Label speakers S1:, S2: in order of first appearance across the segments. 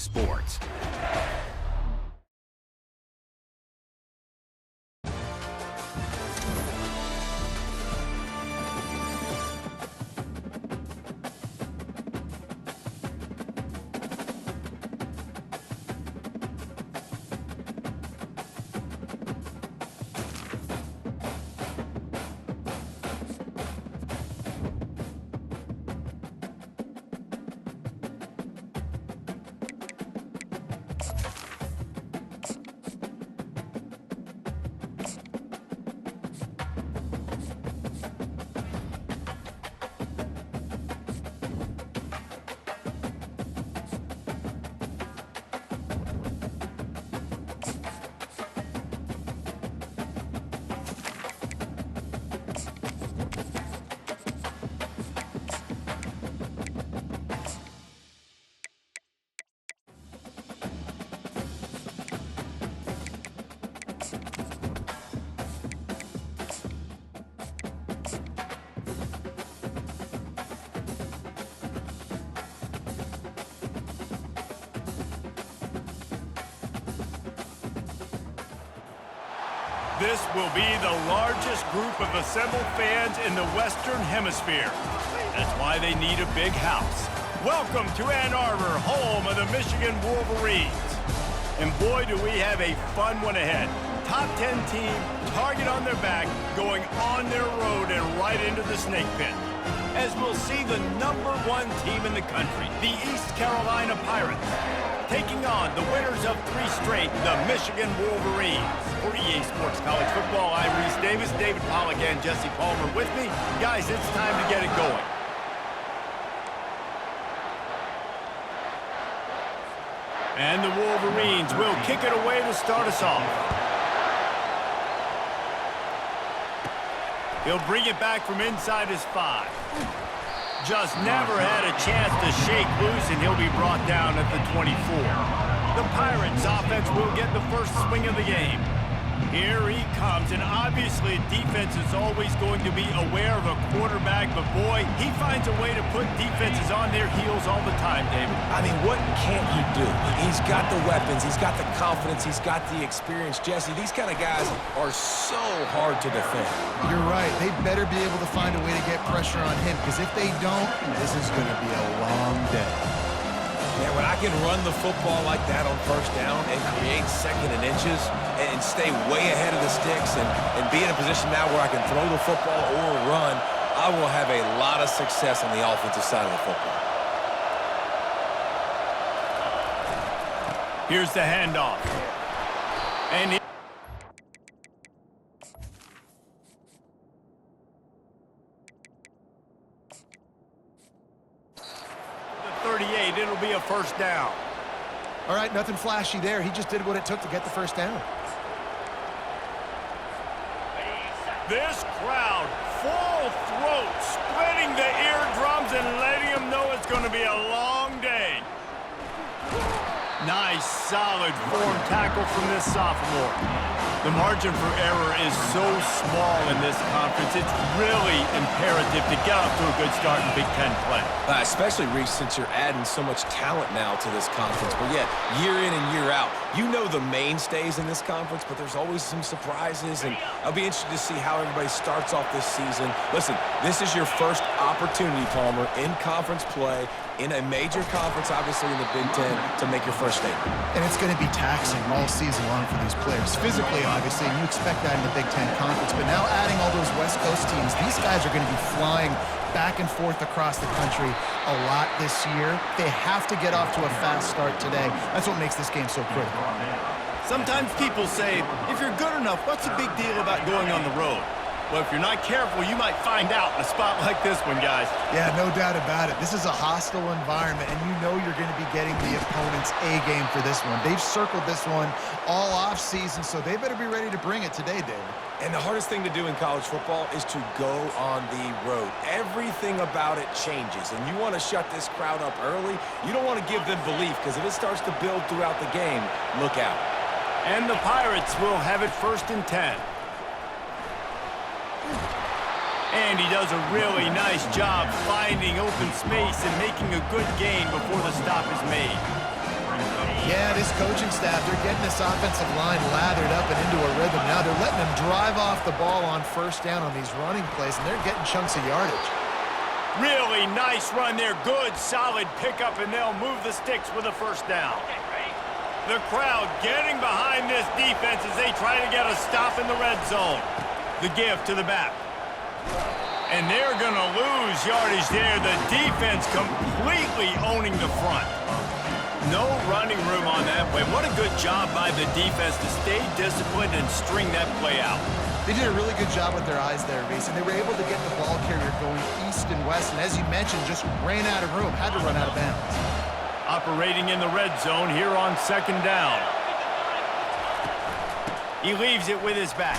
S1: sports. This will be the largest group of assembled fans in the Western Hemisphere. That's why they need a big house. Welcome to Ann Arbor, home of the Michigan Wolverines. And boy, do we have a fun one ahead. Top 10 team, target on their back, going on their road and right into the snake pit. As we'll see the #1 team in the country, the East Carolina Pirates, taking on the winners of 3 straight, the Michigan Wolverines. For EA Sports College Football, I'm Reese Davis, David Pollack, and Jesse Palmer with me. Guys, it's time to get it going. And the Wolverines will kick it away to start us off. He'll bring it back from inside his 5. Just never had a chance to shake loose, and he'll be brought down at the 24. The Pirates offense will get the first swing of the game. Here he comes, and obviously defense is always going to be aware of a quarterback, but boy, he finds a way to put defenses on their heels all the time, David.
S2: I mean, what can't he do? He's got the weapons, he's got the confidence, he's got the experience. Jesse, these kind of guys are so hard to defend.
S3: You're right. They better be able to find a way to get pressure on him, because if they don't, this is going to be a long day.
S2: Man, when I can run the football like that on first down and create second and inches and stay way ahead of the sticks and be in a position now where I can throw the football or run, I will have a lot of success on the offensive side of the football.
S1: Here's the handoff. And 38, it'll be a first down.
S3: All right, nothing flashy there. He just did what it took to get the first down.
S1: This crowd, full throat, splitting the eardrums and letting them know it's going to be a long day. Nice, solid form tackle from this sophomore. The margin for error is so small in this conference, it's really imperative to get off to a good start in Big Ten play.
S2: Especially, Reese, since you're adding so much talent now to this conference. But yeah, year in and year out, you know the mainstays in this conference, but there's always some surprises, and I'll be interested to see how everybody starts off this season. Listen, this is your first opportunity, Palmer, in conference play, in a major conference, obviously in the Big Ten, to make your first statement.
S3: And it's going to be taxing all season long for these players. Physically, obviously, and you expect that in the Big Ten Conference, but now adding all those West Coast teams, these guys are going to be flying back and forth across the country a lot this year. They have to get off to a fast start today. That's what makes this game so critical.
S1: Sometimes people say, if you're good enough, what's the big deal about going on the road? Well, if you're not careful, you might find out in a spot like this one, guys.
S3: Yeah, no doubt about it. This is a hostile environment, and you know you're going to be getting the opponent's A-game for this one. They've circled this one all off-season, so they better be ready to bring it today, David.
S2: And the hardest thing to do in college football is to go on the road. Everything about it changes, and you want to shut this crowd up early. You don't want to give them belief, because if it starts to build throughout the game, look out.
S1: And the Pirates will have it 1st and 10. And he does a really nice job finding open space and making a good gain before the stop is made.
S3: Yeah, this coaching staff, they're getting this offensive line lathered up and into a rhythm. Now they're letting them drive off the ball on first down on these running plays, and they're getting chunks of yardage.
S1: Really nice run there. Good, solid pickup, and they'll move the sticks with a first down. The crowd getting behind this defense as they try to get a stop in the red zone. The give to the back. And they're going to lose yardage there. The defense completely owning the front. No running room on that play. What a good job by the defense to stay disciplined and string that play out.
S3: They did a really good job with their eyes there, Reese, and they were able to get the ball carrier going east and west, and as you mentioned, just ran out of room, had to run out of bounds.
S1: Operating in the red zone here on second down. He leaves it with his back.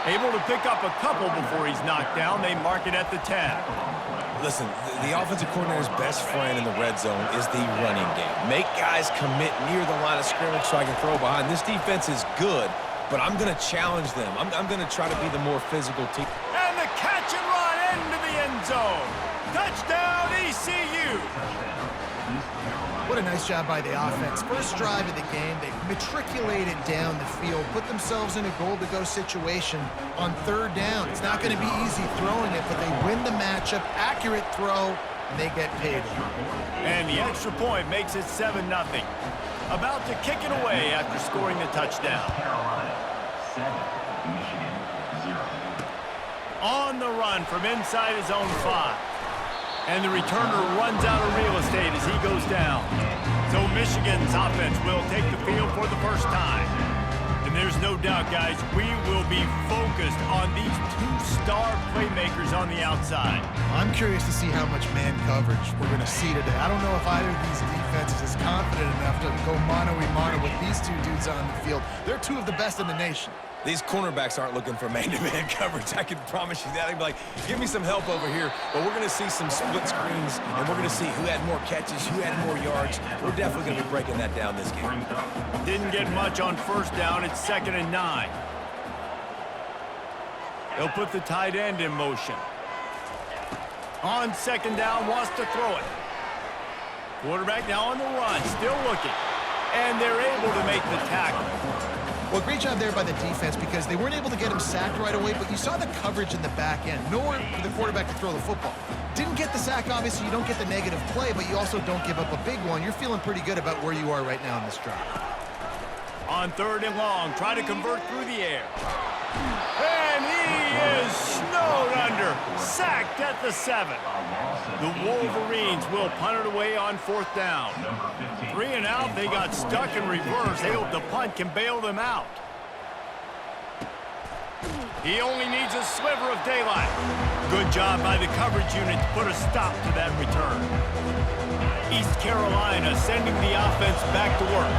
S1: Able to pick up a couple before he's knocked down. They mark it at the 10.
S2: Listen, the offensive coordinator's best friend in the red zone is the running game. Make guys commit near the line of scrimmage so I can throw behind. This defense is good, but I'm going to challenge them. I'm going to try to be the more physical team.
S1: And the catch and run into the end zone. Touchdown, ECU.
S3: What a nice job by the offense. First drive of the game, they matriculated down the field, put themselves in a goal-to-go situation on third down. It's not going to be easy throwing it, but they win the matchup, accurate throw, and they get paid.
S1: And the extra point makes it 7-0. About to kick it away after scoring the touchdown. On the run from inside his own 5. And the returner runs out of real estate as he goes down. So Michigan's offense will take the field for the first time. And there's no doubt, guys, we will be focused on these two star playmakers on the outside.
S3: I'm curious to see how much man coverage we're going to see today. I don't know if either of these defenses is confident enough to go mano-a-mano with these two dudes on the field. They're two of the best in the nation.
S2: These cornerbacks aren't looking for man-to-man coverage. I can promise you that. They'd be like, give me some help over here. But we're going to see some split screens, and we're going to see who had more catches, who had more yards. We're definitely going to be breaking that down this game.
S1: Didn't get much on first down. It's 2nd and 9. They'll put the tight end in motion. On second down, wants to throw it. Quarterback now on the run, still looking. And they're able to make the tackle.
S3: Well, great job there by the defense because they weren't able to get him sacked right away, but you saw the coverage in the back end. Nowhere for the quarterback to throw the football. Didn't get the sack, obviously. You don't get the negative play, but you also don't give up a big one. You're feeling pretty good about where you are right now in this drive.
S1: On 3rd and long, try to convert through the air. And he is snowed under. Sacked at the 7. The Wolverines will punt it away on 4th down. 3 and out, they got stuck in reverse. They hope the punt can bail them out. He only needs a sliver of daylight. Good job by the coverage unit to put a stop to that return. East Carolina sending the offense back to work.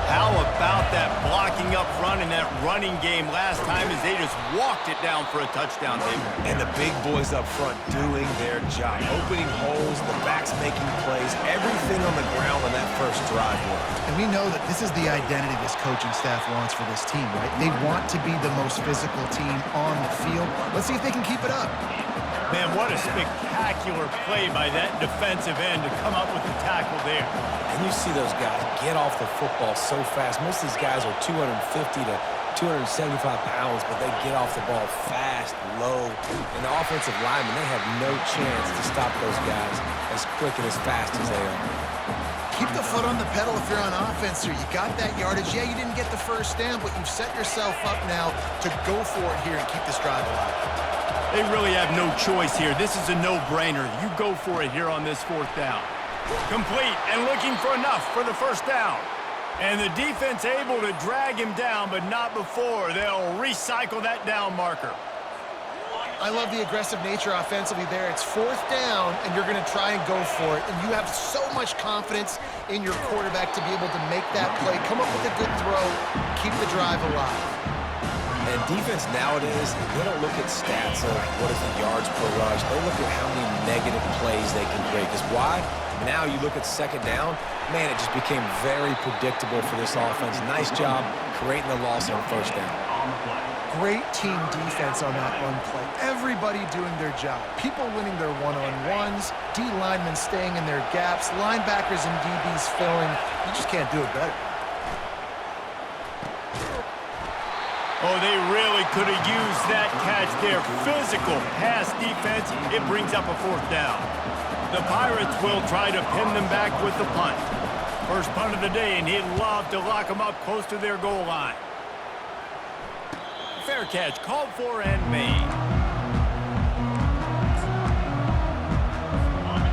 S1: How about that blocking up front and that running game last time as they just walked it down for a touchdown, David?
S2: And the big boys up front doing their job. Opening holes, the backs making plays, everything on the ground on that first drive worked.
S3: And we know that this is the identity this coaching staff wants for this team, right? They want to be the most physical team on the field. Let's see if they can keep it up.
S1: Man, what a spectacular play by that defensive end to come up with the tackle there.
S2: And you see those guys get off the football so fast. Most of these guys are 250 to 275 pounds, but they get off the ball fast, low. And the offensive linemen, they have no chance to stop those guys as quick and as fast as they are.
S3: Keep the foot on the pedal if you're on offense here. You got that yardage. Yeah, you didn't get the first down, but you've set yourself up now to go for it here and keep this drive alive.
S1: They really have no choice here. This is a no-brainer. You go for it here on this 4th down. Complete and looking for enough for the first down. And the defense able to drag him down, but not before. They'll recycle that down marker.
S3: I love the aggressive nature offensively there. It's 4th down, and you're going to try and go for it. And you have so much confidence in your quarterback to be able to make that play, come up with a good throw, keep the drive alive.
S2: And defense nowadays, they don't look at stats of what is the yards per rush. They look at how many negative plays they can create. Because why? Now you look at second down, man, it just became very predictable for this offense. Nice job creating the loss on first down.
S3: great team defense on that run play. Everybody doing their job. People winning their one-on-ones, D linemen staying in their gaps, linebackers and DBs filling. You just can't do it better.
S1: Oh, they really could have used that catch there. Physical pass defense. It brings up a 4th down. The Pirates will try to pin them back with the punt. First punt of the day, and he'd love to lock them up close to their goal line. Fair catch called for and made.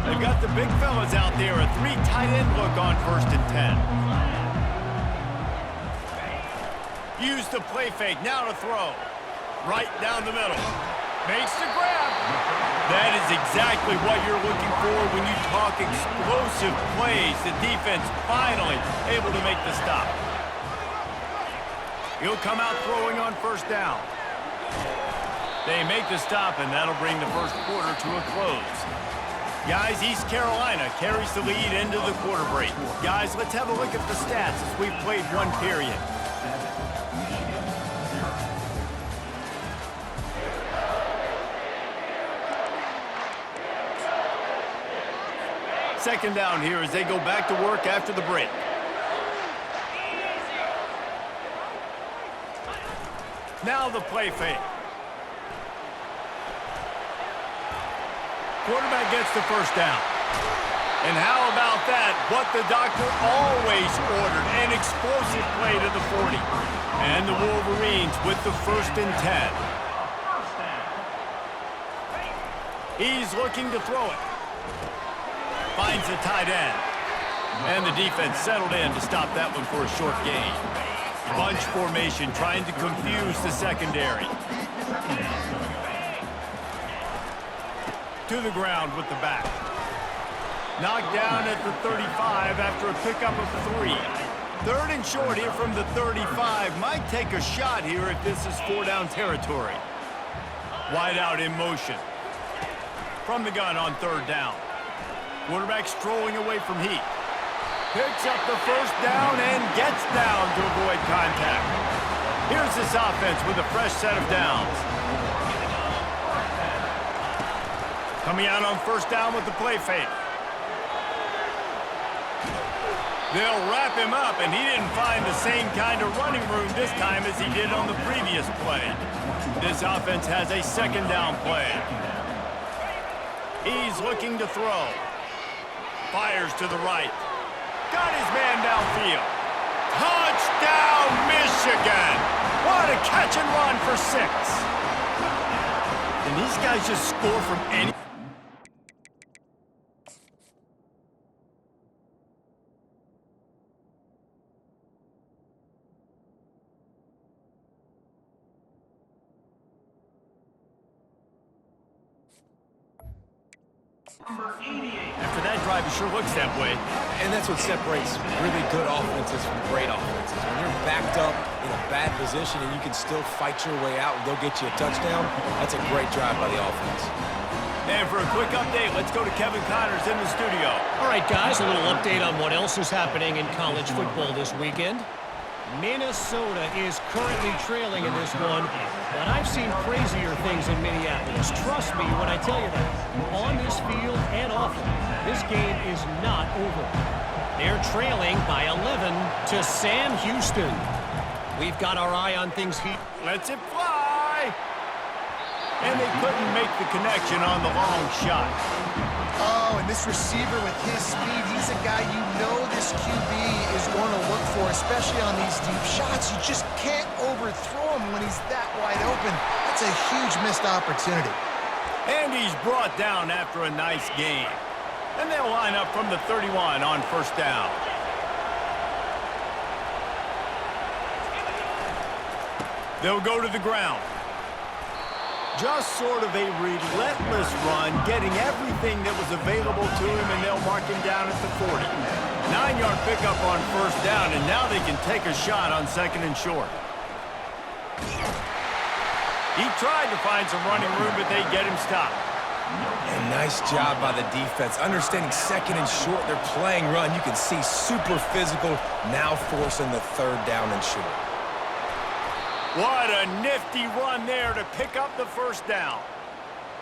S1: They've got the big fellas out there. A 3 tight end look on 1st and 10. Use the play fake, now to throw. Right down the middle. Makes the grab. That is exactly what you're looking for when you talk explosive plays. The defense finally able to make the stop. He'll come out throwing on 1st down. They make the stop, and that'll bring the first quarter to a close. Guys, East Carolina carries the lead into the quarter break. Guys, let's have a look at the stats as we've played 1 period. Second down here as they go back to work after the break. Now the play fake. Quarterback gets the 1st down. And how about that? What the doctor always ordered. An explosive play to the 40. And the Wolverines with the 1st and 10. He's looking to throw it. Finds the tight end. And the defense settled in to stop that one for a short gain. Bunch formation trying to confuse the secondary. To the ground with the back. Knocked down at the 35 after a pickup of 3. 3rd and short here from the 35. Might take a shot here if this is 4-down territory. Wide out in motion. From the gun on 3rd down. Quarterback strolling away from heat. Picks up the 1st down and gets down to avoid contact. Here's this offense with a fresh set of downs. Coming out on 1st down with the play fake. They'll wrap him up, and he didn't find the same kind of running room this time as he did on the previous play. This offense has a 2nd down play. He's looking to throw. Fires to the right. Got his man downfield. Touchdown, Michigan! What a catch and run for 6. And these guys just score from any... After that drive, it sure looks that way.
S2: And that's what separates really good offenses from great offenses. When you're backed up in a bad position and you can still fight your way out and they'll get you a touchdown, that's a great drive by the offense.
S1: And for a quick update, let's go to Kevin Connors in the studio.
S4: All right, guys, a little update on what else is happening in college football this weekend. Minnesota is currently trailing in this one, but I've seen crazier things in Minneapolis. Trust me when I tell you that. On this field and off it, this game is not over. They're trailing by 11 to Sam Houston. We've got our eye on things here.
S1: Lets it fly! And they couldn't make the connection on the long shot.
S3: Oh, and this receiver with his speed, he's a guy you know this QB is going to look for, especially on these deep shots. You just can't overthrow him when he's that wide open. That's a huge missed opportunity.
S1: And he's brought down after a nice game. And they'll line up from the 31 on 1st down. They'll go to the ground. Just sort of a relentless run, getting everything that was available to him, and they'll mark him down at the 40. 9-yard pickup on 1st down, and now they can take a shot on 2nd and short. He tried to find some running room, but they get him stopped.
S2: And nice job by the defense. Understanding 2nd and short, they're playing run. You can see super physical, now forcing the 3rd down and short.
S1: What a nifty run there to pick up the first down.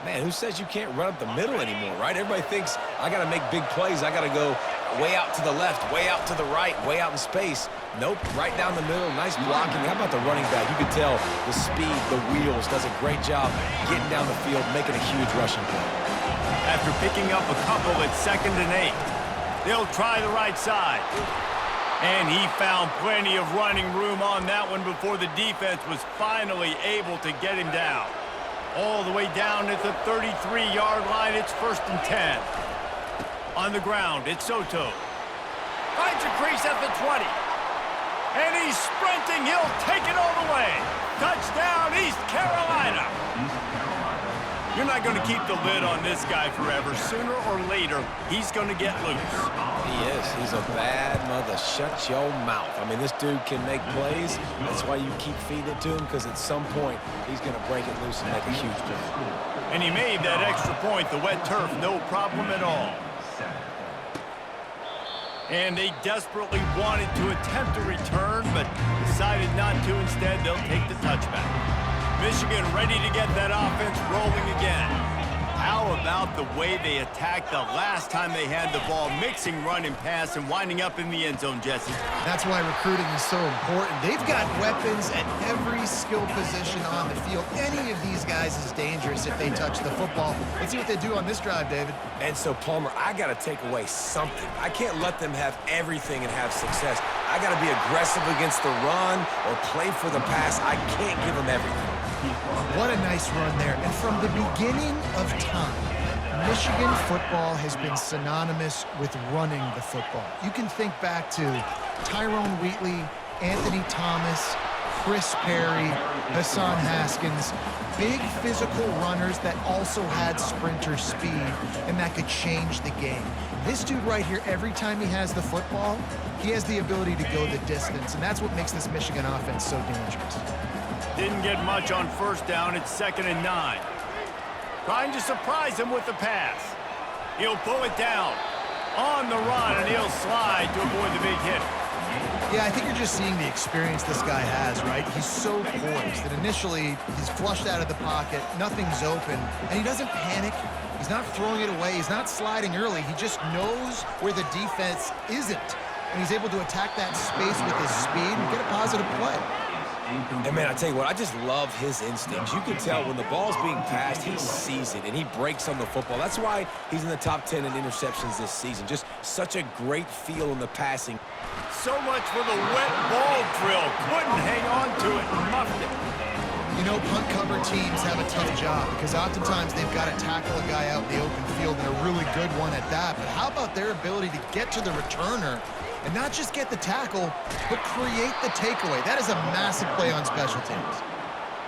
S2: Man, who says you can't run up the middle anymore, right? Everybody thinks I got to make big plays. I got to go way out to the left, way out to the right, way out in space. Nope, right down the middle. Nice blocking. How about the running back? You can tell the speed, the wheels, does a great job getting down the field, making a huge rushing play.
S1: After picking up a couple at 2nd and 8, they'll try the right side. And he found plenty of running room on that one before the defense was finally able to get him down. All the way down at the 33-yard line, it's 1st and 10. On the ground, it's Soto. Finds a crease at the 20. And he's sprinting. He'll take it all the way. Touchdown, East Carolina. You're not going to keep the lid on this guy forever. Sooner or later, he's going to get loose.
S2: He is. He's a bad mother. Shut your mouth. I mean, this dude can make plays. That's why you keep feeding it to him, because at some point, he's going to break it loose and make a huge play.
S1: And he made that extra point, the wet turf, no problem at all. And they desperately wanted to attempt a return, but decided not to. Instead, they'll take the touchback. Michigan ready to get that offense rolling again. How about the way they attacked the last time they had the ball, mixing run and pass and winding up in the end zone, Jesse?
S3: That's why recruiting is so important. They've got weapons at every skill position on the field. Any of these guys is dangerous if they touch the football. Let's see what they do on this drive, David.
S2: And so, Palmer, I got to take away something. I can't let them have everything and have success. I got to be aggressive against the run or play for the pass. I can't give them everything.
S3: What a nice run there. And from the beginning of time, Michigan football has been synonymous with running the football. You can think back to Tyrone Wheatley, Anthony Thomas, Chris Perry, Hassan Haskins, big physical runners that also had sprinter speed and that could change the game. This dude right here, every time he has the football, he has the ability to go the distance, and that's what makes this Michigan offense so dangerous.
S1: Didn't get much on 1st down. It's 2nd and 9. Trying to surprise him with the pass. He'll pull it down on the run, and he'll slide to avoid the big hit.
S3: Yeah, I think you're just seeing the experience this guy has, right? He's so poised that initially he's flushed out of the pocket, nothing's open, and he doesn't panic. He's not throwing it away. He's not sliding early. He just knows where the defense isn't, and he's able to attack that space with his speed and get a positive play.
S2: And, man, I tell you what, I just love his instincts. You can tell when the ball's being passed, he sees it, and he breaks on the football. That's why he's in the top 10 in interceptions this season. Just such a great feel in the passing.
S1: So much for the wet ball drill. Couldn't hang on to it and muffed it.
S3: You know, punt cover teams have a tough job because oftentimes they've got to tackle a guy out in the open field, and a really good one at that. But how about their ability to get to the returner and not just get the tackle, but create the takeaway? That is a massive play on special teams.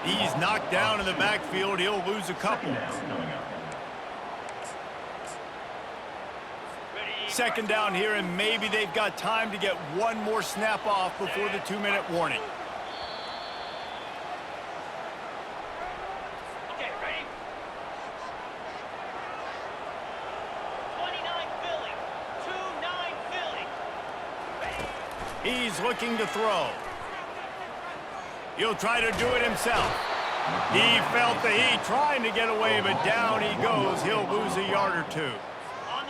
S1: He's knocked down in the backfield. He'll lose a couple. 2nd down here, and maybe they've got time to get one more snap off before the 2-minute warning.
S5: Okay, ready? 29 Philly. 2-9 Philly. Ready?
S1: He's looking to throw. He'll try to do it himself. He felt the heat trying to get away, but down he goes. He'll lose a yard or two.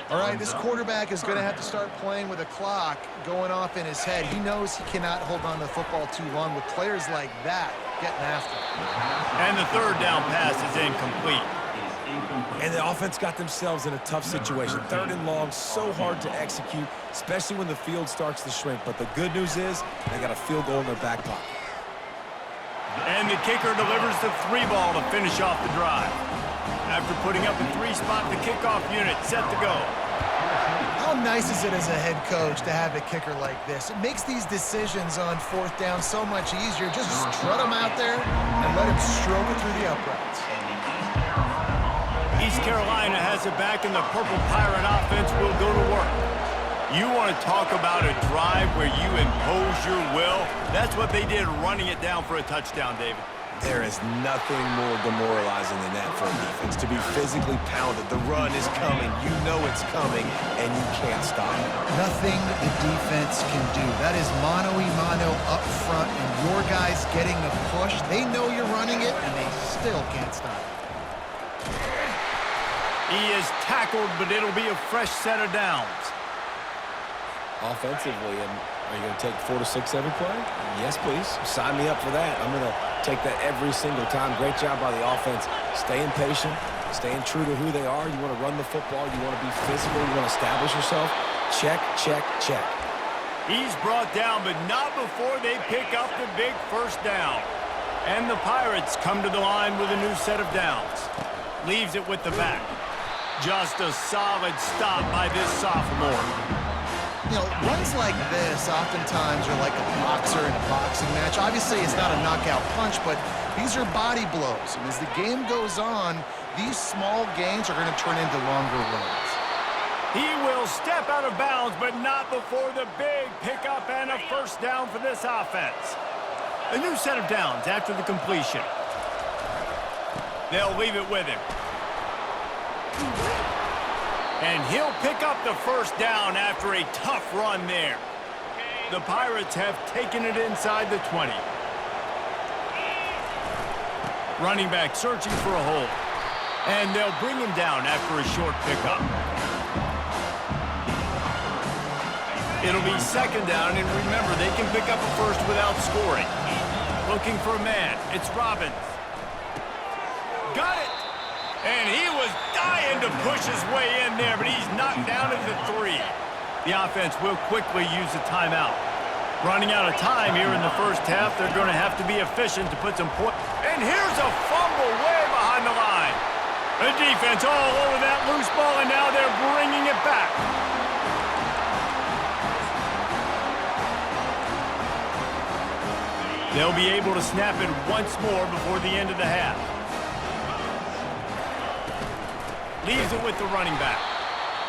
S3: All right, this quarterback is going to have to start playing with a clock going off in his head. He knows he cannot hold on to the football too long with players like that getting after him.
S1: And the 3rd down pass is incomplete.
S2: And the offense got themselves in a tough situation. 3rd and long, so hard to execute, especially when the field starts to shrink. But the good news is they got a field goal in their back pocket.
S1: And the kicker delivers the 3 ball to finish off the drive. After putting up a 3-spot, the kickoff unit set to go.
S3: How nice is it as a head coach to have a kicker like this? It makes these decisions on 4th down so much easier. Just strut him out there and let him stroke it through the uprights.
S1: East Carolina has it back, and the Purple Pirate offense will go to work. You want to talk about a drive where you impose your will? That's what they did, running it down for a touchdown, David.
S2: There is nothing more demoralizing than that for a defense, to be physically pounded. The run is coming. You know it's coming, and you can't stop it.
S3: Nothing the defense can do. That is mano-a-mano up front, and your guys getting the push. They know you're running it, and they still can't stop it.
S1: He is tackled, but it'll be a fresh set of downs.
S2: Offensively, and are you going to take 4 to 6 every play? Yes, please. Sign me up for that. I'm going to take that every single time. Great job by the offense. Staying patient, staying true to who they are. You want to run the football. You want to be physical. You want to establish yourself. Check, check, check.
S1: He's brought down, but not before they pick up the big first down. And the Pirates come to the line with a new set of downs. Leaves it with the back. Just a solid stop by this sophomore.
S3: You know, runs like this oftentimes are like a boxer in a boxing match. Obviously, it's not a knockout punch, but these are body blows. And as the game goes on, these small gains are going to turn into longer runs.
S1: He will step out of bounds, but not before the big pickup and a first down for this offense. A new set of downs after the completion. They'll leave it with him. And he'll pick up the first down after a tough run there. The Pirates have taken it inside the 20. Running back searching for a hole. And they'll bring him down after a short pickup. It'll be second down, and remember, they can pick up a first without scoring. Looking for a man. It's Robbins. Got it! And he was dying to push his way in there, but he's knocked down at the 3. The offense will quickly use a timeout. Running out of time here in the first half, they're going to have to be efficient to put some points. And here's a fumble way behind the line. The defense all over that loose ball, and now they're bringing it back. They'll be able to snap it once more before the end of the half. Leaves it with the running back.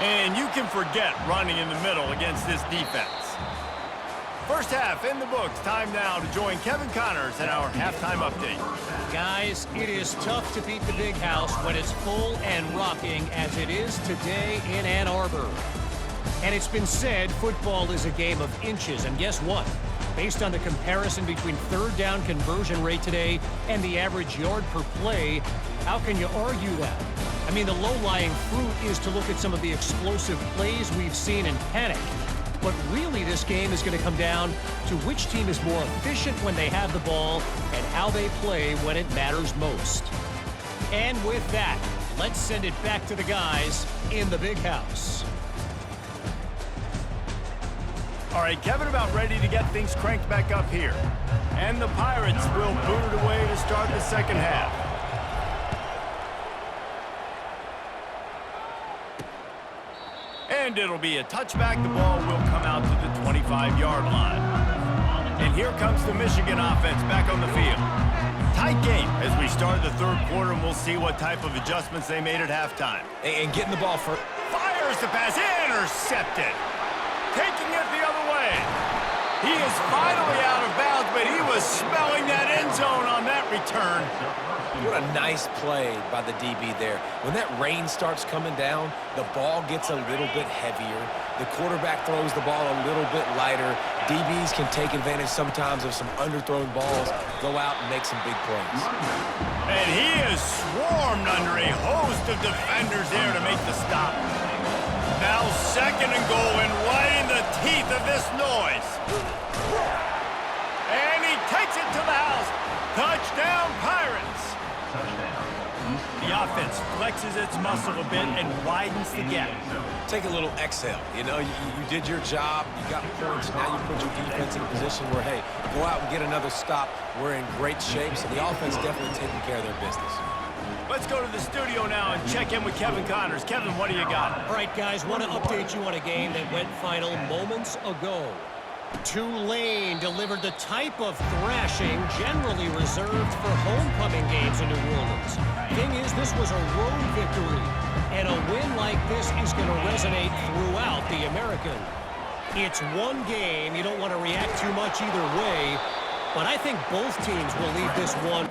S1: And you can forget running in the middle against this defense. First half in the books. Time now to join Kevin Connors in our halftime update.
S4: Guys, it is tough to beat the Big House when it's full and rocking as it is today in Ann Arbor. And it's been said football is a game of inches. And guess what? Based on the comparison between third down conversion rate today and the average yard per play, how can you argue that? I mean, the low-lying fruit is to look at some of the explosive plays we've seen in panic. But really, this game is going to come down to which team is more efficient when they have the ball and how they play when it matters most. And with that, let's send it back to the guys in the Big House.
S1: All right, Kevin, about ready to get things cranked back up here. And the Pirates will boot it away to start the second half. And it'll be a touchback. The ball will come out to the 25-yard line. And here comes the Michigan offense back on the field. Tight game as we start the third quarter, and we'll see what type of adjustments they made at halftime.
S2: And getting the ball first.
S1: Fires the pass, intercepted. Taking it the other way. He is finally out of bounds, but he was smelling that end zone on that return.
S2: What a nice play by the DB there. When that rain starts coming down, the ball gets a little bit heavier. The quarterback throws the ball a little bit lighter. DBs can take advantage sometimes of some underthrown balls, go out and make some big plays.
S1: And he is swarmed under a host of defenders there to make the stop. Now second and goal, and right in the teeth of this noise. And he takes it to the house. Touchdown, Pirates. The offense flexes its muscle a bit and widens the gap.
S2: Take a little exhale. You know, you did your job. You got points. Now you put your defense in a position where, hey, go out and get another stop. We're in great shape, so the offense definitely taking care of their business.
S1: Let's go to the studio now and check in with Kevin Connors. Kevin, what do you got?
S4: All right, guys, want to update you on a game that went final moments ago. Tulane delivered the type of thrashing generally reserved for homecoming games in New Orleans. Thing is, this was a road victory, and a win like this is going to resonate throughout the American. It's one game. You don't want to react too much either way, but I think both teams will leave this one.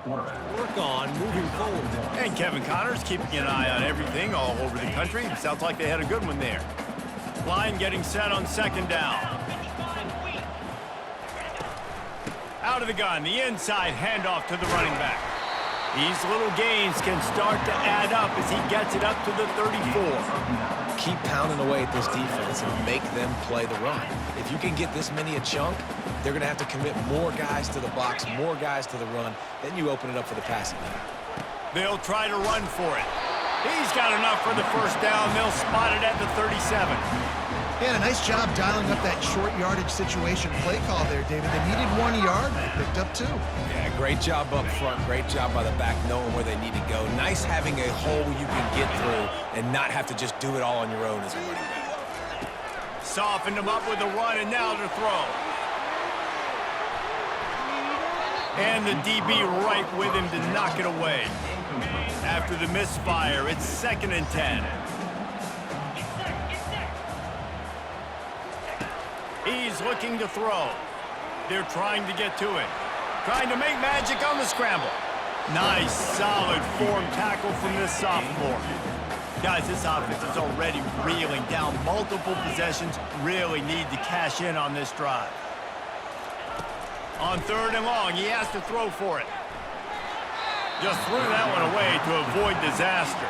S4: Work on moving forward.
S1: And Kevin Connors keeping an eye on everything all over the country. Sounds like they had a good one there. Line getting set on second down. Out of the gun, the inside handoff to the running back. These little gains can start to add up as he gets it up to the 34.
S2: Keep pounding away at this defense and make them play the run. If you can get this many a chunk, they're going to have to commit more guys to the box, more guys to the run. Then you open it up for the passing game.
S1: They'll try to run for it. He's got enough for the first down. They'll spot it at the 37.
S3: Yeah, a nice job dialing up that short yardage situation play call there, David. They needed 1 yard. They picked up 2.
S2: Yeah, great job up front. Great job by the back knowing where they need to go. Nice having a hole you can get through and not have to just do it all on your own as a running back.
S1: Softened him up with a run, and now to throw. And the DB right with him to knock it away. After the misfire, it's 2nd and 10. He's looking to throw. They're trying to get to it. Trying to make magic on the scramble. Nice, solid form tackle from this sophomore. Guys, this offense is already reeling down multiple possessions. Really need to cash in on this drive. On 3rd and long, he has to throw for it. Just threw that one away to avoid disaster.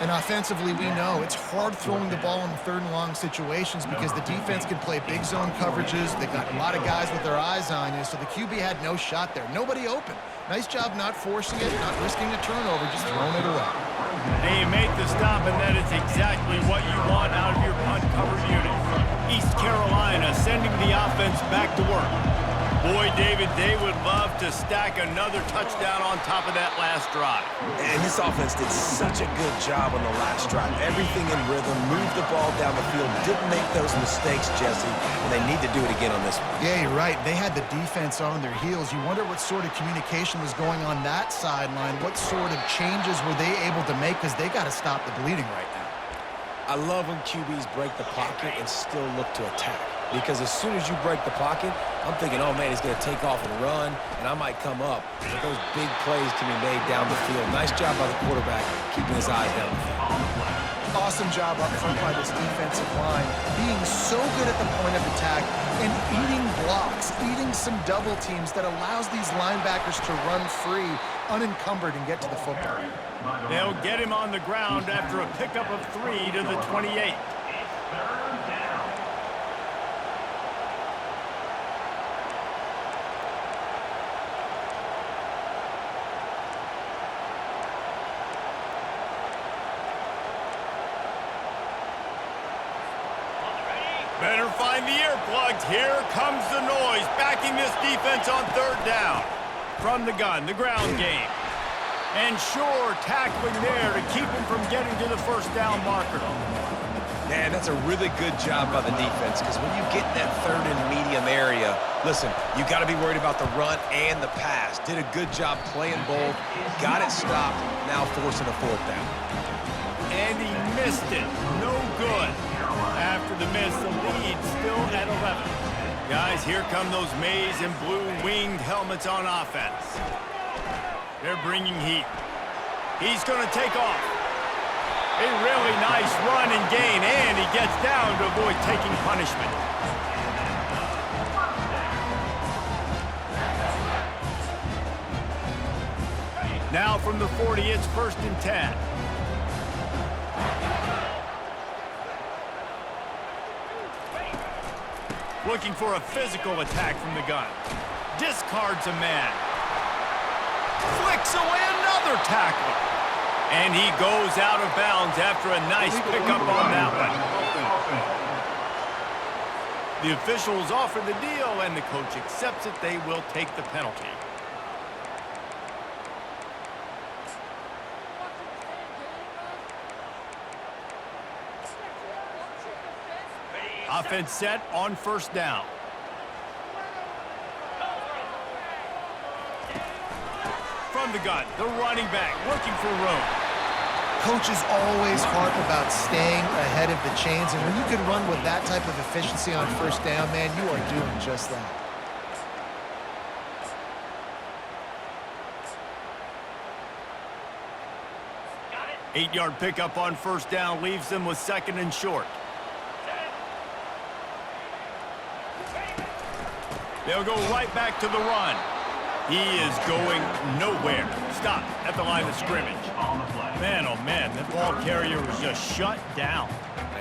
S3: And offensively, we know it's hard throwing the ball in the 3rd and long situations because the defense can play big zone coverages. They got a lot of guys with their eyes on you, so the QB had no shot there. Nobody open. Nice job not forcing it, not risking a turnover, just throwing it away.
S1: They make the stop, and that is exactly what you want out of your punt cover unit. East Carolina sending the offense back to work. Boy, David, they would love to stack another touchdown on top of that last drive.
S2: And this offense did such a good job on the last drive. Everything in rhythm, moved the ball down the field, didn't make those mistakes, Jesse, and they need to do it again on this one.
S3: Yeah, you're right. They had the defense on their heels. You wonder what sort of communication was going on that sideline. What sort of changes were they able to make because they got to stop the bleeding right now.
S2: I love when QBs break the pocket and still look to attack. Because as soon as you break the pocket, I'm thinking, oh, man, he's going to take off and run, and I might come up. But those big plays can be made down the field. Nice job by the quarterback, keeping his eyes down the field.
S3: Awesome job up front by this defensive line, being so good at the point of attack and eating blocks, eating some double teams that allows these linebackers to run free, unencumbered, and get to the football.
S1: They'll get him on the ground after a pickup of 3 to the 28. Better find the earplugs. Here comes the noise, backing this defense on 3rd down. From the gun, the ground game. And sure, tackling there to keep him from getting to the first down marker.
S2: Man, that's a really good job by the defense because when you get in that 3rd and medium area, listen, you got to be worried about the run and the pass. Did a good job playing both, got it stopped, now forcing a 4th down.
S1: And he missed it. No good. After the miss, the lead still at 11. Guys, here come those maize and blue winged helmets on offense. They're bringing heat. He's going to take off. A really nice run and gain, and he gets down to avoid taking punishment. Now from the 40, it's 1st and 10. Looking for a physical attack from the gun. Discards a man. Flicks away another tackle. And he goes out of bounds after a nice pickup on that one. The officials offer the deal, and the coach accepts it. They will take the penalty. Offense set on 1st down. From the gun, the running back looking for room.
S3: Coaches always harp about staying ahead of the chains, and when you can run with that type of efficiency on first down, man, you are doing just that.
S5: Got it.
S1: 8-yard pickup on first down leaves them with 2nd and short. They'll go right back to the run. He is going nowhere. Stop at the line of scrimmage. Man, oh man, that ball carrier was just shut down.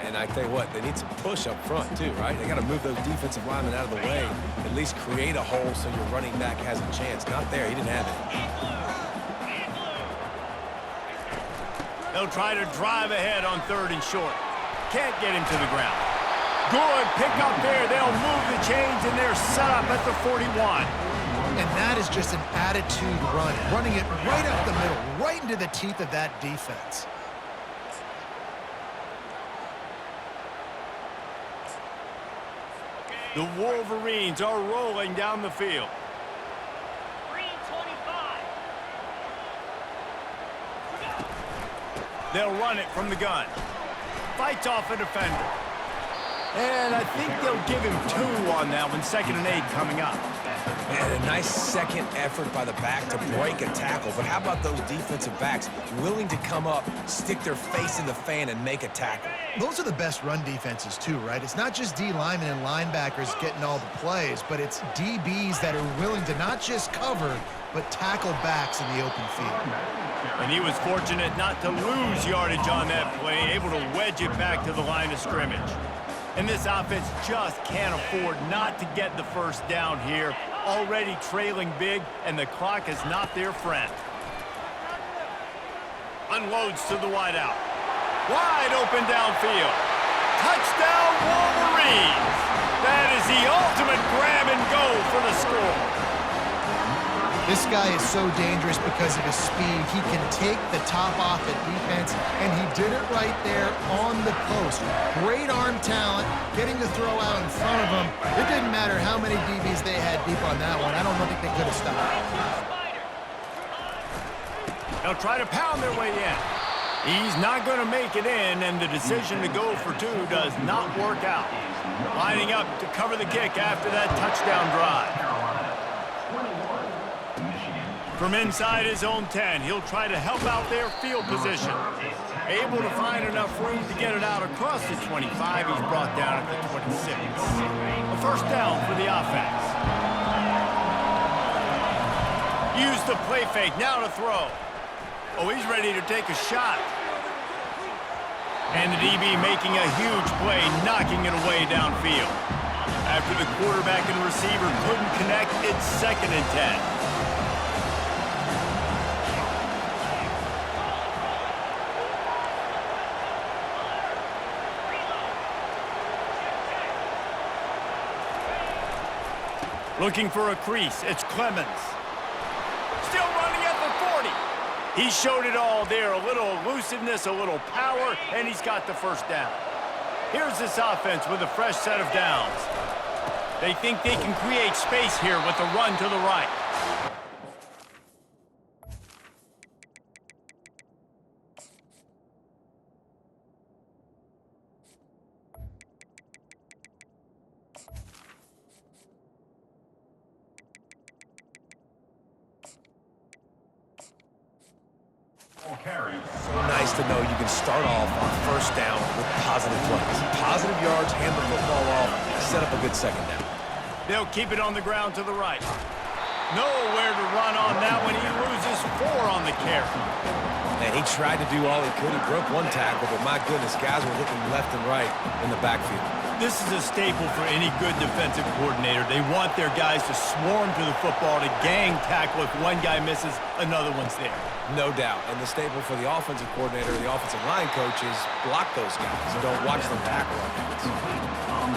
S2: And I tell you what, they need some push up front too, right? They got to move those defensive linemen out of the way, at least create a hole so your running back has a chance. Not there, he didn't have it.
S1: They'll try to drive ahead on 3rd and short. Can't get him to the ground. Good pick up there. They'll move the chains, and they're set up at the 41.
S3: And that is just an attitude run, running it right up the middle, right into the teeth of that defense.
S1: The Wolverines are rolling down the field.
S5: Green 25.
S1: They'll run it from the gun. Fights off a defender. And I think they'll give him 2 on that one. 2nd and 8 coming up.
S2: Man, a nice second effort by the back to break a tackle. But how about those defensive backs willing to come up, stick their face in the fan, and make a tackle?
S3: Those are the best run defenses too, right? It's not just D linemen and linebackers getting all the plays, but it's DBs that are willing to not just cover, but tackle backs in the open field.
S1: And he was fortunate not to lose yardage on that play, able to wedge it back to the line of scrimmage. And this offense just can't afford not to get the first down here. Already trailing big, and the clock is not their friend. Unloads to the wideout. Wide open downfield. Touchdown Wolverines! That is the ultimate grab and go for the score.
S3: This guy is so dangerous because of his speed. He can take the top off at defense, and he did it right there on the post. Great arm talent, getting the throw out in front of him. It didn't matter how many DBs they had deep on that one. I don't think they could have stopped.
S1: They'll try to pound their way in. He's not going to make it in, and the decision to go for 2 does not work out. Lining up to cover the kick after that touchdown drive. From inside his own 10, he'll try to help out their field position. Able to find enough room to get it out across the 25. He's brought down at the 26. A first down for the offense. Use the play fake, now to throw. Oh, he's ready to take a shot. And the DB making a huge play, knocking it away downfield. After the quarterback and receiver couldn't connect, it's 2nd and 10. Looking for a crease, it's Clemens. Still running at the 40. He showed it all there, a little elusiveness, a little power, and he's got the first down. Here's this offense with a fresh set of downs. They think they can create space here with a run to the right.
S2: So nice to know you can start off on first down with positive plays. Positive yards, hand the football off, set up a good second down.
S1: They'll keep it on the ground to the right. Nowhere to run on that one. He loses 4 on the carry.
S2: And he tried to do all he could. He broke one tackle, but my goodness, guys were looking left and right in the backfield.
S1: This is a staple for any good defensive coordinator. They want their guys to swarm to the football, to gang tackle. If one guy misses, another one's there.
S2: No doubt. And the staple for the offensive coordinator, the offensive line coaches, block those guys and don't watch them tackle on defense.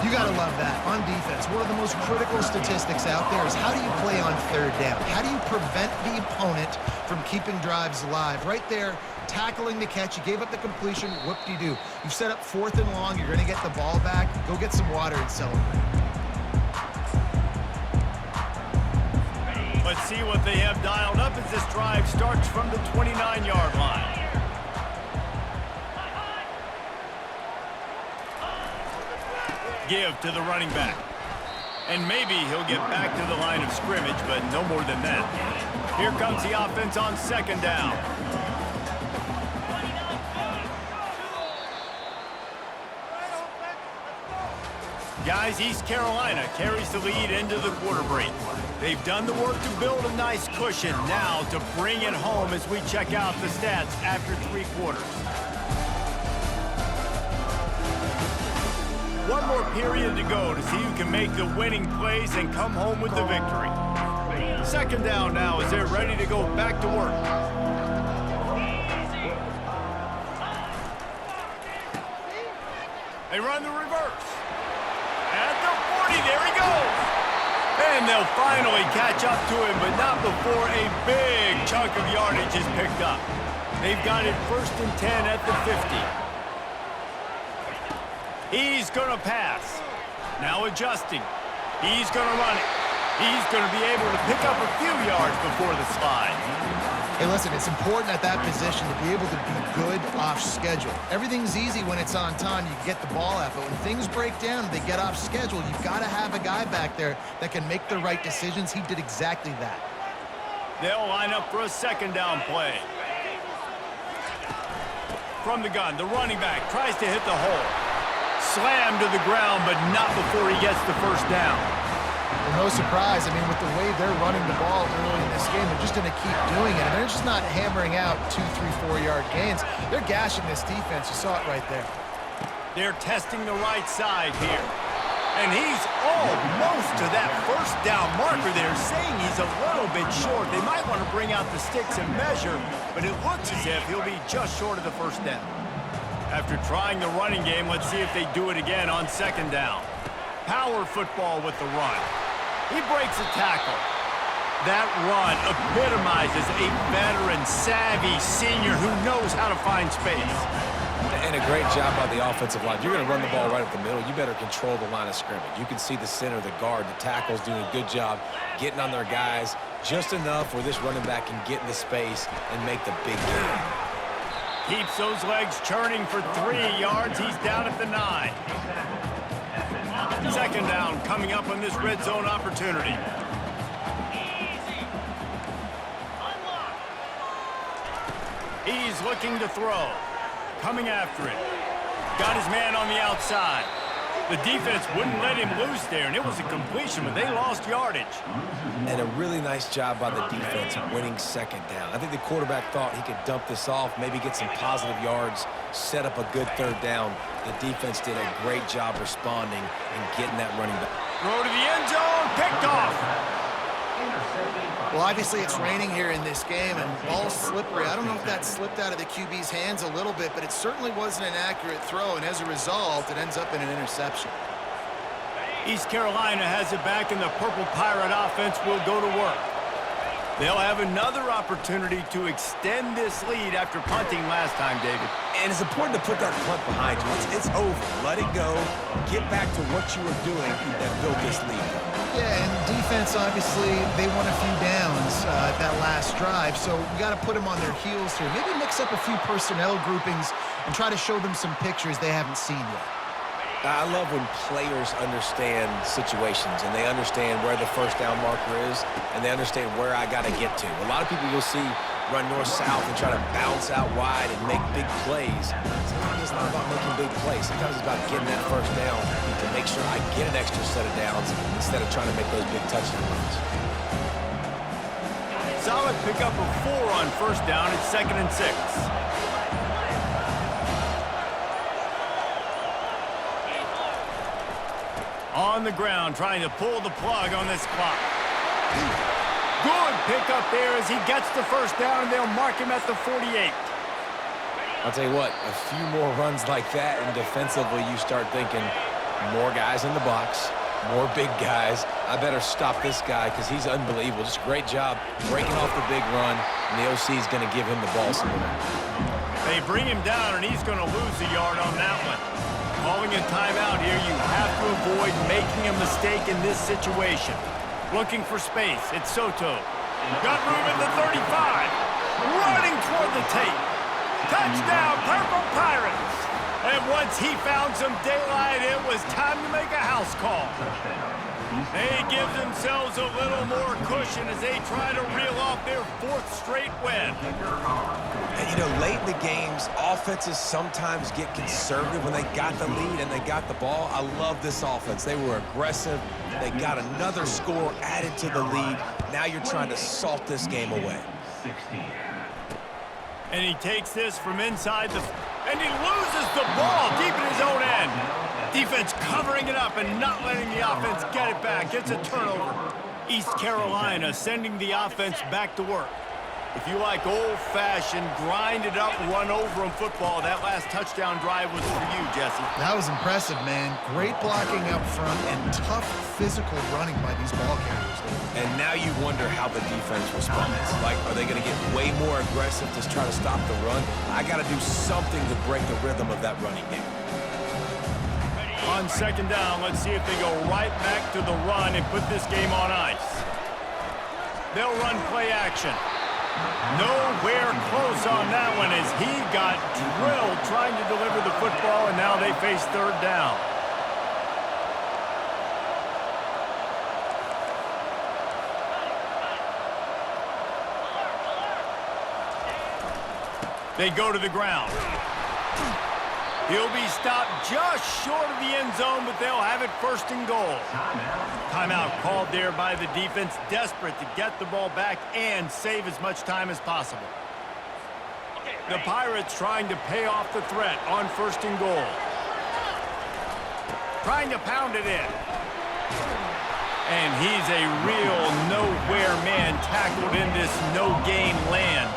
S3: You got to love that. On defense, one of the most critical statistics out there is how do you play on 3rd down? How do you prevent the opponent from keeping drives alive? Right there, tackling the catch. You gave up the completion. Whoop-de-doo. You've set up 4th and long. You're going to get the ball back. Go get some water and celebrate.
S1: Let's see what they have dialed up as this drive starts from the 29-yard line. give to the running back. And maybe he'll get back to the line of scrimmage, but no more than that. Here comes the offense on second down. Guys, East Carolina carries the lead into the quarter break. They've done the work to build a nice cushion. Now to bring it home as we check out the stats after 3 quarters. One more period to go to see who can make the winning plays and come home with the victory. Second down now as they're ready to go back to work. They run the reverse. At the 40, there he goes. And they'll finally catch up to him, but not before a big chunk of yardage is picked up. They've got it 1st and 10 at the 50. He's going to pass. Now adjusting. He's going to run it. He's going to be able to pick up a few yards before the slide.
S3: Hey, listen, it's important at that position to be able to be good off schedule. Everything's easy when it's on time, you get the ball out, but when things break down, they get off schedule, you've got to have a guy back there that can make the right decisions. He did exactly that.
S1: They'll line up for a second down play. From the gun, the running back tries to hit the hole. Slammed to the ground, but not before he gets the first down.
S3: Well, no surprise. I mean, with the way they're running the ball early in this game, they're just going to keep doing it. And they're just not hammering out 2, 3, 4-yard gains. They're gashing this defense. You saw it right there.
S1: They're testing the right side here. And he's almost to that first down marker there, saying he's a little bit short. They might want to bring out the sticks and measure, but it looks as if he'll be just short of the first down. After trying the running game, let's see if they do it again on second down. Power football with the run. He breaks a tackle. That run epitomizes a veteran, savvy senior who knows how to find space.
S2: And a great job by the offensive line. You're going to run the ball right up the middle. You better control the line of scrimmage. You can see the center, the guard, the tackles doing a good job getting on their guys just enough where this running back can get into space and make the big game.
S1: Keeps those legs churning for 3 yards. He's down at the 9. Second down coming up on this red zone opportunity. He's looking to throw. Coming after it. Got his man on the outside. The defense wouldn't let him loose there, and it was a completion, but they lost yardage.
S2: And a really nice job by the defense winning second down. I think the quarterback thought he could dump this off, maybe get some positive yards, set up a good third down. The defense did a great job responding and getting that running back.
S1: Throw to the end zone, picked off.
S3: Well, obviously it's raining here in this game, and ball's slippery. I don't know if that slipped out of the QB's hands a little bit, but it certainly wasn't an accurate throw, and as a result, it ends up in an interception.
S1: East Carolina has it back, and the Purple Pirate offense will go to work. They'll have another opportunity to extend this lead after punting last time, David.
S2: And it's important to put that punt behind you. It's over. Let it go. Get back to what you were doing that built this lead.
S3: Yeah, and defense, obviously, they won a few downs that last drive, so we got to put them on their heels here. Maybe mix up a few personnel groupings and try to show them some pictures they haven't seen yet.
S2: I love when players understand situations and they understand where the first down marker is and they understand where I got to get to. A lot of people you'll see run north-south and try to bounce out wide and make big plays. Sometimes it's not about making big plays. Sometimes it's about getting that first down to make sure I get an extra set of downs instead of trying to make those big touchdown runs.
S1: Solid pickup of 4 on first down. It's 2nd and 6. On the ground, trying to pull the plug on this clock. Good pickup there as he gets the first down, and they'll mark him at the 48.
S2: I'll tell you what, a few more runs like that, and defensively you start thinking more guys in the box, more big guys. I better stop this guy because he's unbelievable. Just a great job breaking off the big run, and the OC is going to give him the ball some more.
S1: They bring him down, and he's going to lose a yard on that one. Calling a timeout here, you have to avoid making a mistake in this situation. Looking for space, it's Soto. Got room at the 35. Running toward the tape. Touchdown, Purple Pirates. A And once he found some daylight, it was time to make a house call. They give themselves a little more cushion as they try to reel off their 4th straight win.
S2: And, you know, late in the games, offenses sometimes get conservative when they got the lead and they got the ball. I love this offense. They were aggressive. They got another score added to the lead. Now you're trying to salt this game away.
S1: And he takes this from inside the... And he loses the ball deep in his own end. Defense covering it up and not letting the offense get it back. It's a turnover. East Carolina sending the offense back to work. If you like old-fashioned, grind-it-up, run-over-'em football, that last touchdown drive was for you, Jesse.
S3: That was impressive, man. Great blocking up front and tough physical running by these ball carriers.
S2: And now you wonder how the defense responds. Like, are they going to get way more aggressive to try to stop the run? I got to do something to break the rhythm of that running game.
S1: On 2nd down, let's see if they go right back to the run and put this game on ice. They'll run play action. Nowhere close on that one as he got drilled trying to deliver the football, and now they face 3rd down. They go to the ground. He'll be stopped just short of the end zone, but they'll have it 1st and goal. Timeout called there by the defense, desperate to get the ball back and save as much time as possible. The Pirates trying to pay off the threat on 1st and goal. Trying to pound it in. And he's a real nowhere man tackled in this no-gain land.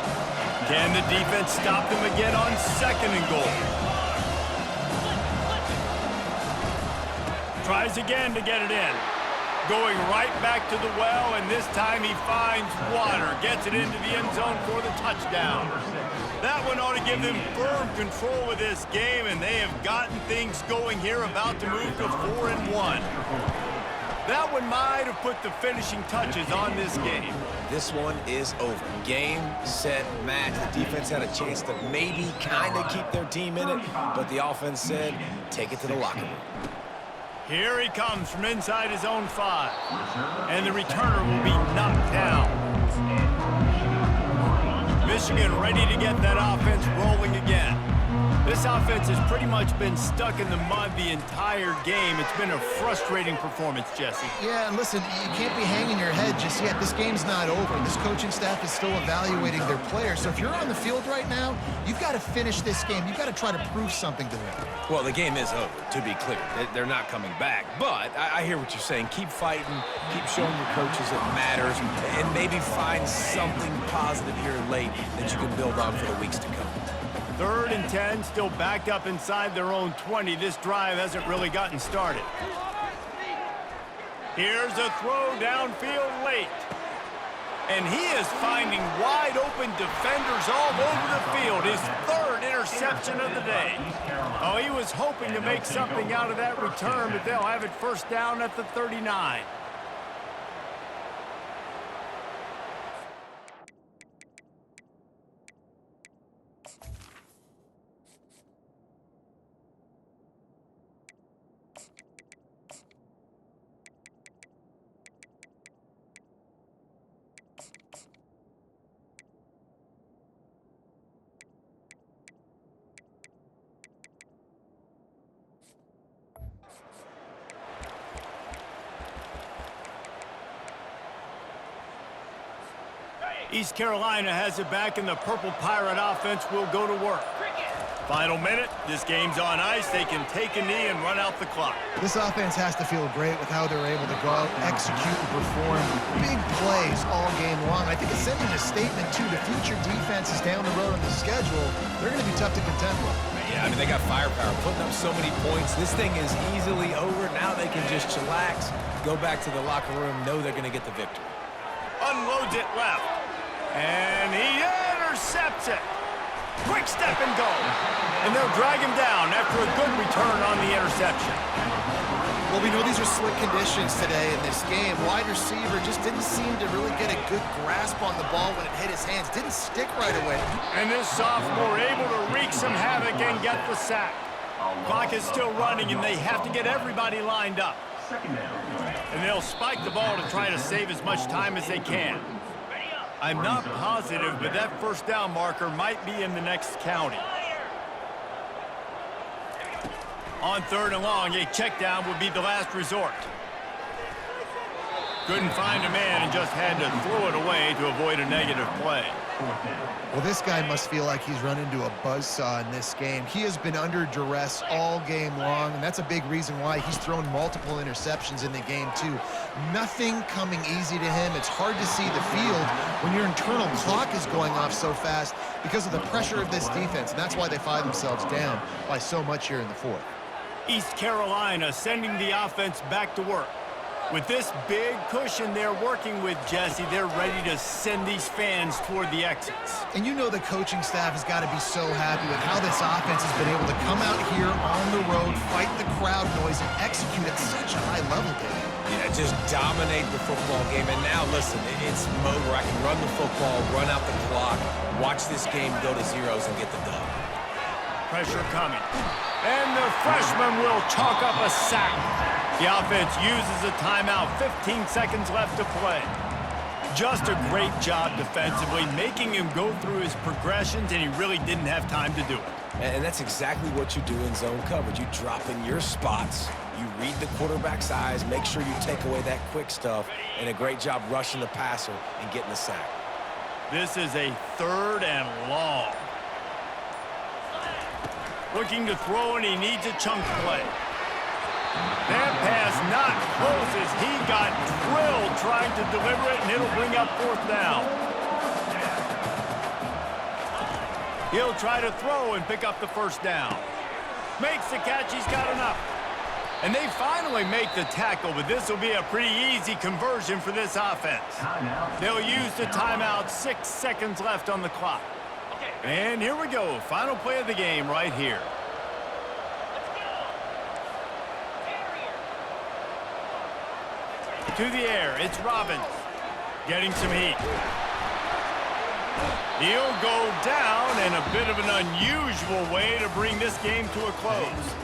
S1: Can the defense stop them again on 2nd and goal? Tries again to get it in. Going right back to the well, and this time he finds water. Gets it into the end zone for the touchdown. That one ought to give them firm control of this game, and they have gotten things going here, about to move to 4-1. That one might have put the finishing touches on this game.
S2: This one is over. Game, set, match. The defense had a chance to maybe kind of keep their team in it, but the offense said, take it to the locker room.
S1: Here he comes from inside his own 5. And the returner will be knocked down. Michigan ready to get that offense rolling again. This offense has pretty much been stuck in the mud the entire game. It's been a frustrating performance, Jesse.
S3: Yeah, and listen, you can't be hanging your head just yet. This game's not over. This coaching staff is still evaluating their players. So if you're on the field right now, you've got to finish this game. You've got to try to prove something to them.
S2: Well, the game is over, to be clear. They're not coming back. But I hear what you're saying. Keep fighting. Keep showing your coaches it matters. And maybe find something positive here late that you can build on for the weeks to come.
S1: 3rd and 10, still backed up inside their own 20. This drive hasn't really gotten started. Here's a throw downfield late. And he is finding wide open defenders all over the field. His 3rd interception of the day. Oh, he was hoping to make something out of that return, but they'll have it 1st down at the 39. East Carolina has it back, and the Purple Pirate offense will go to work. Final minute. This game's on ice. They can take a knee and run out the clock.
S3: This offense has to feel great with how they're able to go out, execute, and perform big plays all game long. I think it's sending a statement to the future defenses down the road on the schedule. They're going to be tough to contend with.
S2: Yeah, I mean, they got firepower, putting up so many points. This thing is easily over. Now they can just chillax, go back to the locker room, know they're going to get the victory.
S1: Unloads it left. And he intercepts it. Quick step and go. And they'll drag him down after a good return on the interception.
S3: Well, we know these are slick conditions today in this game. Wide receiver just didn't seem to really get a good grasp on the ball when it hit his hands. Didn't stick right away.
S1: And this sophomore able to wreak some havoc and get the sack. Clock is still running, and they have to get everybody lined up. And they'll spike the ball to try to save as much time as they can. I'm not positive, but that first down marker might be in the next county. On 3rd and long, a check down would be the last resort. Couldn't find a man and just had to throw it away to avoid a negative play.
S3: Well, this guy must feel like he's run into a buzzsaw in this game. He has been under duress all game long, and that's a big reason why he's thrown multiple interceptions in the game, too. Nothing coming easy to him. It's hard to see the field when your internal clock is going off so fast because of the pressure of this defense, and that's why they find themselves down by so much here in the 4th.
S1: East Carolina sending the offense back to work. With this big cushion they're working with, Jesse, they're ready to send these fans toward the exits.
S3: And you know the coaching staff has got to be so happy with how this offense has been able to come out here on the road, fight the crowd noise, and execute at such a high level, David.
S2: Yeah, just dominate the football game. And now, listen, it's mode where I can run the football, run out the clock, watch this game go to zeros and get the dub.
S1: Pressure coming. And the freshman will chalk up a sack. The offense uses a timeout, 15 seconds left to play. Just a great job defensively, making him go through his progressions, and he really didn't have time to do it.
S2: And that's exactly what you do in zone coverage. You drop in your spots, you read the quarterback's eyes, make sure you take away that quick stuff, and a great job rushing the passer and getting the sack.
S1: This is a 3rd and long. Looking to throw, and he needs a chunk play. That pass not close as he got drilled trying to deliver it, and it'll bring up 4th down. He'll try to throw and pick up the first down. Makes the catch, he's got enough. And they finally make the tackle, but this will be a pretty easy conversion for this offense. They'll use the timeout, 6 seconds left on the clock. And here we go, final play of the game right here. To the air, it's Robbins. Getting some heat. He'll go down in a bit of an unusual way to bring this game to a close.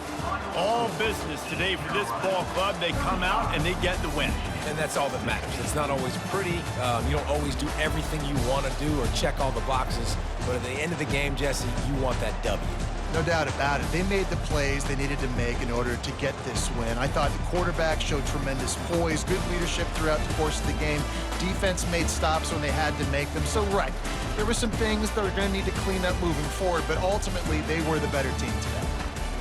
S1: All business today for this ball club. They come out and they get the win.
S2: And that's all that matters. It's not always pretty. You don't always do everything you want to do or check all the boxes. But at the end of the game, Jesse, you want that W.
S3: No doubt about it. They made the plays they needed to make in order to get this win. I thought the quarterback showed tremendous poise, good leadership throughout the course of the game. Defense made stops when they had to make them. So, right, there were some things that are going to need to clean up moving forward, but ultimately they were the better team today.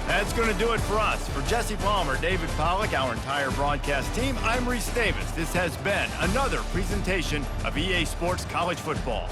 S1: That's going to do it for us. For Jesse Palmer, David Pollack, our entire broadcast team, I'm Reese Davis. This has been another presentation of EA Sports College Football.